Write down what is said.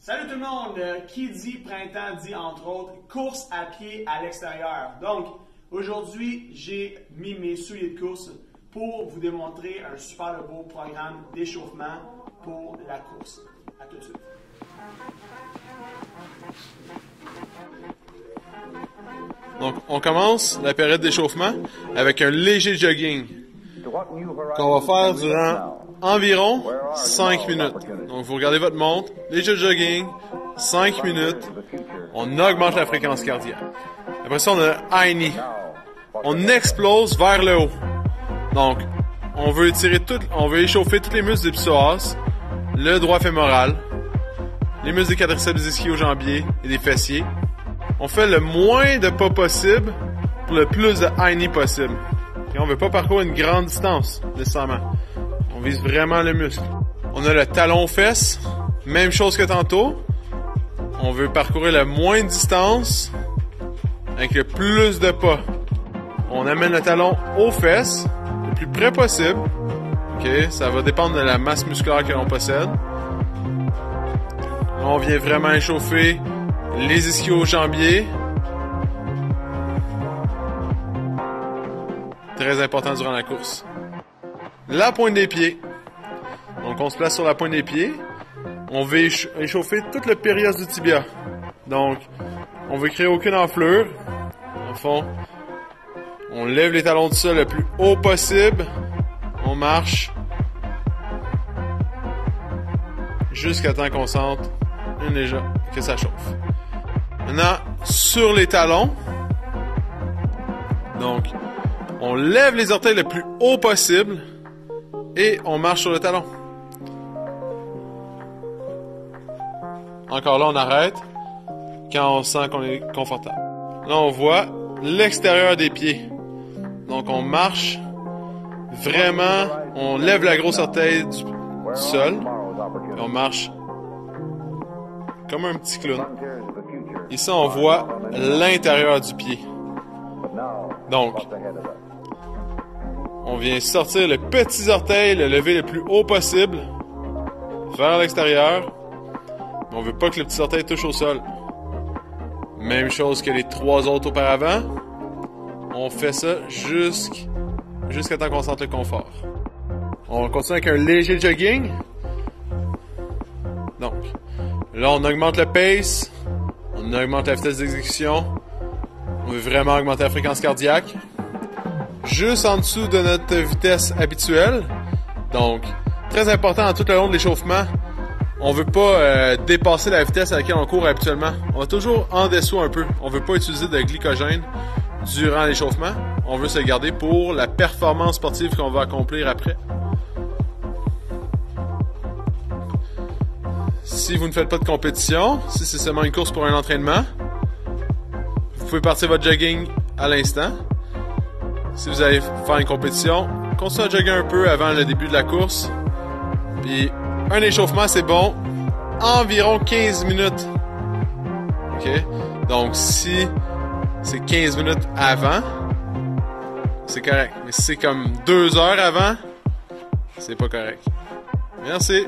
Salut tout le monde! Qui dit printemps dit entre autres course à pied à l'extérieur. Donc aujourd'hui, j'ai mis mes souliers de course pour vous démontrer un super beau programme d'échauffement pour la course. À tout de suite! Donc on commence la période d'échauffement avec un léger jogging qu'on va faire durant environ 5 minutes. Donc vous regardez votre montre, léger jogging, 5 minutes, on augmente la fréquence cardiaque. Après ça, on a high knee. On explose vers le haut. Donc, on veut échauffer tous les muscles du psoas, le droit fémoral, les muscles des quadriceps, des ischio-jambiers et des fessiers. On fait le moins de pas possible pour le plus de high knee possible. Et on veut pas parcourir une grande distance, nécessairement. On vise vraiment le muscle. On a le talon aux fesses. Même chose que tantôt. On veut parcourir le moins de distance avec le plus de pas. On amène le talon aux fesses le plus près possible. OK? Ça va dépendre de la masse musculaire que l'on possède. On vient vraiment échauffer les ischio-jambiers. Très important durant la course. La pointe des pieds. Donc on se place sur la pointe des pieds. On veut échauffer tout le périos du tibia. Donc on veut créer aucune enflure. En fond, on lève les talons du sol le plus haut possible. On marche jusqu'à temps qu'on sente que ça chauffe. Maintenant, sur les talons, donc on lève les orteils le plus haut possible et on marche sur le talon. Encore là, on arrête quand on sent qu'on est confortable. Là, on voit l'extérieur des pieds. Donc, on marche vraiment, on lève la grosse orteil du sol et on marche comme un petit clown. Ici, on voit l'intérieur du pied. Donc, on vient sortir le petit orteil, le lever le plus haut possible vers l'extérieur. Mais on veut pas que le petit orteil touche au sol. Même chose que les 3 autres auparavant. On fait ça jusqu'à temps qu'on sente le confort. On continue avec un léger jogging. Donc, là, on augmente le pace. On augmente la vitesse d'exécution. On veut vraiment augmenter la fréquence cardiaque. Juste en dessous de notre vitesse habituelle. Donc, très important tout le long de l'échauffement. On veut pas dépasser la vitesse à laquelle on court habituellement. On va toujours en dessous un peu. On veut pas utiliser de glycogène durant l'échauffement. On veut se garder pour la performance sportive qu'on va accomplir après. Si vous ne faites pas de compétition, si c'est seulement une course pour un entraînement, vous pouvez partir votre jogging à l'instant. Si vous allez faire une compétition, continuez à jogger un peu avant le début de la course. Puis un échauffement, c'est bon, environ 15 minutes. OK? Donc, si c'est 15 minutes avant, c'est correct. Mais si c'est comme 2 heures avant, c'est pas correct. Merci.